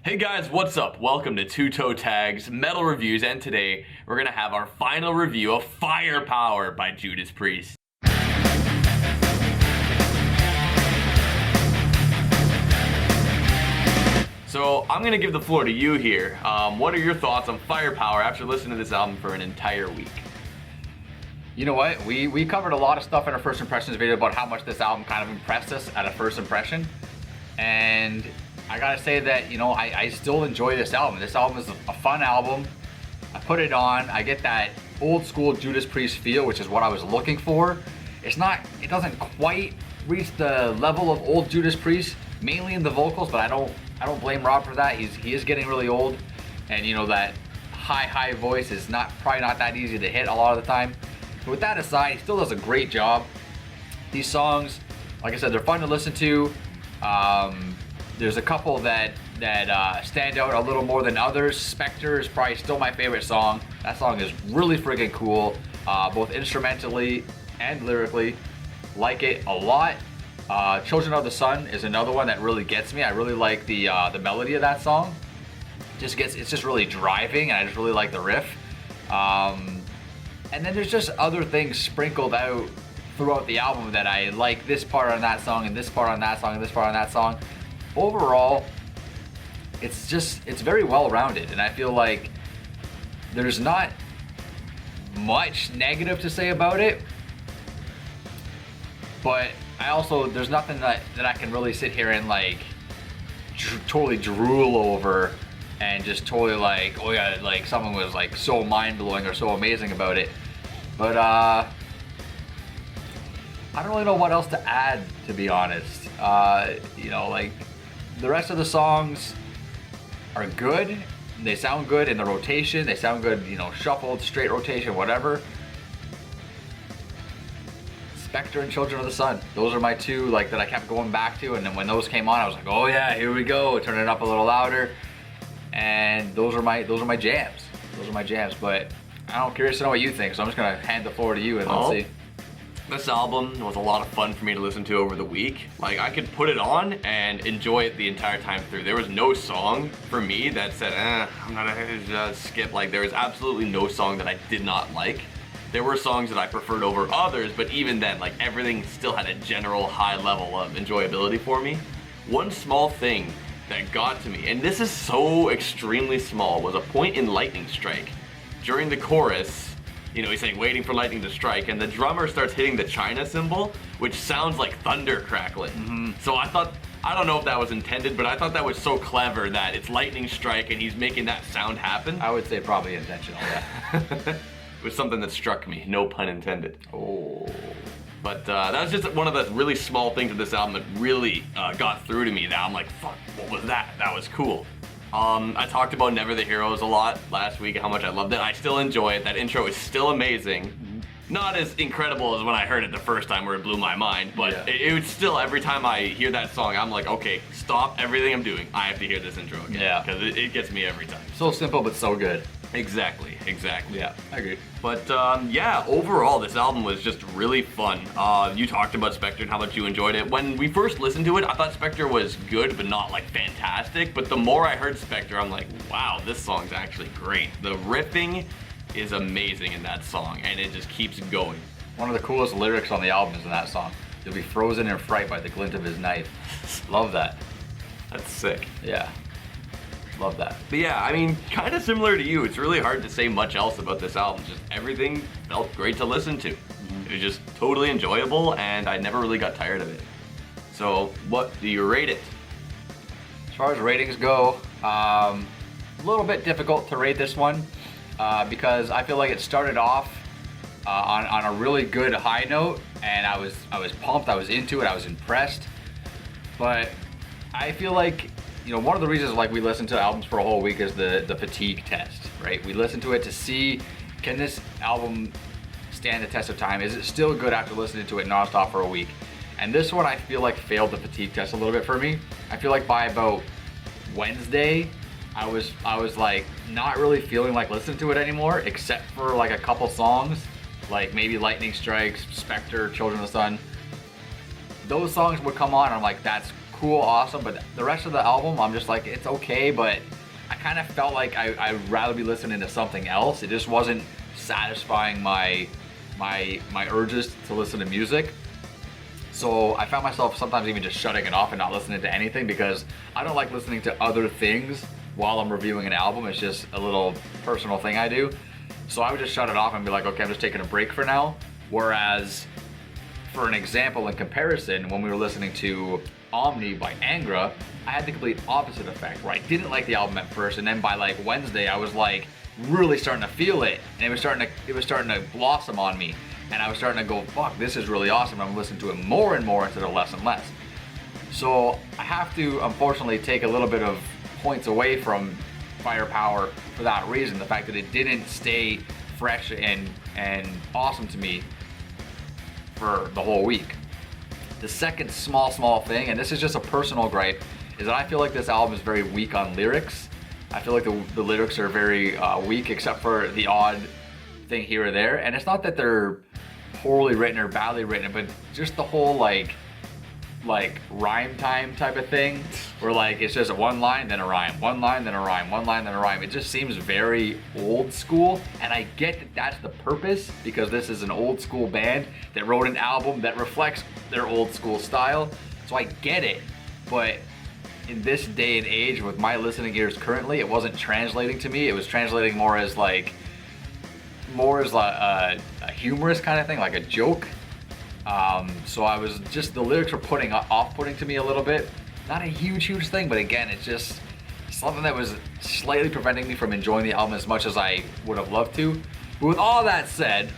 Hey guys, what's up? Welcome to Two Toe Tags Metal Reviews, and today we're gonna have our final review of Firepower by Judas Priest. So I'm gonna give the floor to you here. What are your thoughts on Firepower after listening to this album for an entire week? You know what? We covered a lot of stuff in our first impressions video about how much this album kind of impressed us at a first impression. And I gotta say that, you know, I still enjoy this album. This album is a fun album. I put it on, I get that old school Judas Priest feel, which is what I was looking for. It doesn't quite reach the level of old Judas Priest, mainly in the vocals, but I don't blame Rob for that. He is getting really old, and you know that high voice is probably not that easy to hit a lot of the time. But with that aside, he still does a great job. These songs, like I said, they're fun to listen to. There's a couple that stand out a little more than others. Spectre is probably still my favorite song. That song is really friggin' cool, both instrumentally and lyrically. Like it a lot. Children of the Sun is another one that really gets me. I really like the melody of that song. It's just really driving, and I just really like the riff. And then there's just other things sprinkled out throughout the album that I like, this part on that song, and this part on that song, and this part on that song. Overall, it's very well-rounded, and I feel like there's not much negative to say about it, but there's nothing that I can really sit here and like totally drool over and just totally like, oh yeah, like someone was like so mind-blowing or so amazing about it. But I don't really know what else to add, to be honest. You know, like the rest of the songs are good. They sound good in the rotation. They sound good, you know, shuffled, straight rotation, whatever. Spectre and Children of the Sun. Those are my two, like, that I kept going back to, and then when those came on, I was like, oh yeah, here we go. Turn it up a little louder. And those are my jams. Those are my jams. But I'm curious to know what you think, so I'm just gonna hand the floor to you and let's see. This album was a lot of fun for me to listen to over the week. Like, I could put it on and enjoy it the entire time through. There was no song for me that said, I'm not gonna just skip. Like, there was absolutely no song that I did not like. There were songs that I preferred over others, but even then, like, everything still had a general high level of enjoyability for me. One small thing that got to me, and this is so extremely small, was a point in Lightning Strike. During the chorus, you know, he's saying waiting for lightning to strike, and the drummer starts hitting the China cymbal, which sounds like thunder crackling. So I don't know if that was intended, but I thought that was so clever that it's lightning strike and he's making that sound happen. I would say probably intentional, yeah. It was something that struck me, no pun intended. Oh. But that was just one of the really small things of this album that really got through to me. That I'm like, fuck, what was that? That was cool. I talked about Never the Heroes a lot last week, how much I loved it. I still enjoy it. That intro is still amazing. Not as incredible as when I heard it the first time where it blew my mind, but yeah. it was still, every time I hear that song, I'm like, okay, stop everything I'm doing. I have to hear this intro again. Yeah. Because it gets me every time. So simple, but so good. Exactly. Yeah, I agree. But yeah, overall, this album was just really fun. You talked about Spectre and how much you enjoyed it. When we first listened to it, I thought Spectre was good, but not like fantastic. But the more I heard Spectre, I'm like, wow, this song's actually great. The riffing is amazing in that song, and it just keeps going. One of the coolest lyrics on the album is in that song. You'll be frozen in fright by the glint of his knife. Love that. That's sick. Yeah. Love that. But yeah, I mean, kind of similar to you, it's really hard to say much else about this album. Just everything felt great to listen to. It was just totally enjoyable, and I never really got tired of it. So, what do you rate it? As far as ratings go, a little bit difficult to rate this one because I feel like it started off on a really good high note, and I was pumped, I was into it, I was impressed. But I feel like, you know, one of the reasons like we listen to albums for a whole week is the fatigue test, right? We listen to it to see, can this album stand the test of time? Is it still good after listening to it nonstop for a week? And this one I feel like failed the fatigue test a little bit for me. I feel like by about Wednesday, I was like not really feeling like listening to it anymore, except for like a couple songs, like maybe Lightning Strikes, Spectre, Children of the Sun. Those songs would come on and I'm like, that's cool, awesome, but the rest of the album, I'm just like, it's okay, but I kind of felt like I'd rather be listening to something else. It just wasn't satisfying my urges to listen to music. So I found myself sometimes even just shutting it off and not listening to anything, because I don't like listening to other things while I'm reviewing an album. It's just a little personal thing I do. So I would just shut it off and be like, okay, I'm just taking a break for now. Whereas, for an example in comparison, when we were listening to Omni by Angra, I had the complete opposite effect, where I didn't like the album at first, and then by like Wednesday I was like really starting to feel it, and it was starting to blossom on me, and I was starting to go, fuck, this is really awesome. I'm listening to it more and more instead of less and less. So I have to unfortunately take a little bit of points away from Firepower for that reason, the fact that it didn't stay fresh and awesome to me for the whole week. The second small thing, and this is just a personal gripe, is that I feel like this album is very weak on lyrics. I feel like the lyrics are very weak, except for the odd thing here or there. And it's not that they're poorly written or badly written, but just the whole like rhyme time type of thing, where like it's just one line then a rhyme, one line then a rhyme, one line then a rhyme. It just seems very old school, and I get that that's the purpose, because this is an old school band that wrote an album that reflects their old school style, so I get it. But in this day and age, with my listening ears currently, it wasn't translating to me. It was translating more as a humorous kind of thing, like a joke. So I was just, the lyrics were off-putting to me a little bit. Not a huge thing, but again, it's just something that was slightly preventing me from enjoying the album as much as I would have loved to. But with all that said,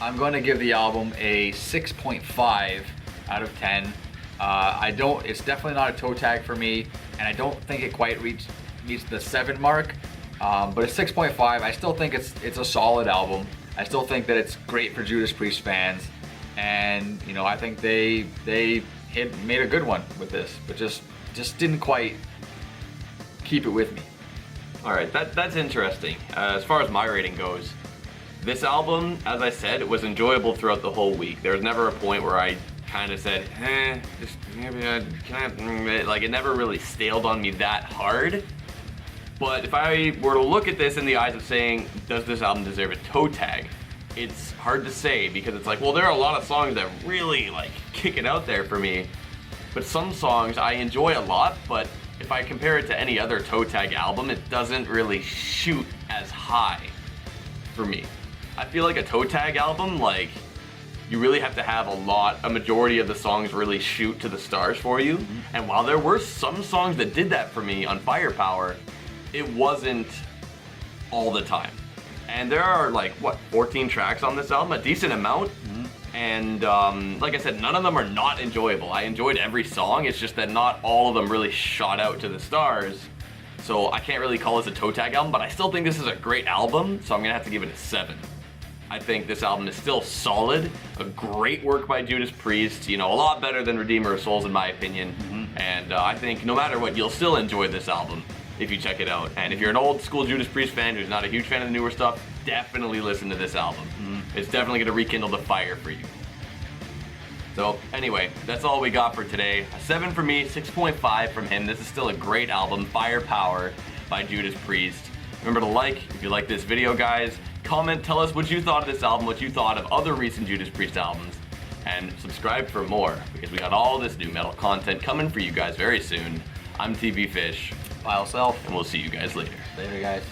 I'm going to give the album a 6.5 out of 10. It's definitely not a toe tag for me, and I don't think it quite reached the 7 mark. But a 6.5, I still think it's a solid album. I still think that it's great for Judas Priest fans, and you know, I think they made a good one with this, but just didn't quite keep it with me. All right, that's interesting. As far as my rating goes, this album, as I said, it was enjoyable throughout the whole week. There was never a point where I kind of said, just maybe like, it never really staled on me that hard. But if I were to look at this in the eyes of saying, does this album deserve a toe tag? It's hard to say, because it's like, well, there are a lot of songs that really like kick it out there for me, but some songs I enjoy a lot, but if I compare it to any other toe tag album, it doesn't really shoot as high for me. I feel like a toe tag album, like, you really have to have a majority of the songs really shoot to the stars for you. Mm-hmm. And while there were some songs that did that for me on Firepower, it wasn't all the time. And there are like, 14 tracks on this album, a decent amount. Mm-hmm. And like I said, none of them are not enjoyable. I enjoyed every song, it's just that not all of them really shot out to the stars. So I can't really call this a toe tag album, but I still think this is a great album, so I'm gonna have to give it a 7. I think this album is still solid, a great work by Judas Priest, you know, a lot better than Redeemer of Souls in my opinion. Mm-hmm. And I think no matter what, you'll still enjoy this album if you check it out. And if you're an old school Judas Priest fan who's not a huge fan of the newer stuff, definitely listen to this album. Mm-hmm. It's definitely gonna rekindle the fire for you. So anyway, that's all we got for today. A 7 for me, 6.5 from him. This is still a great album, Firepower by Judas Priest. Remember to like if you like this video, guys. Comment, tell us what you thought of this album, what you thought of other recent Judas Priest albums, and subscribe for more, because we got all this new metal content coming for you guys very soon. I'm TV Fish. File self. And we'll see you guys later. Later, guys.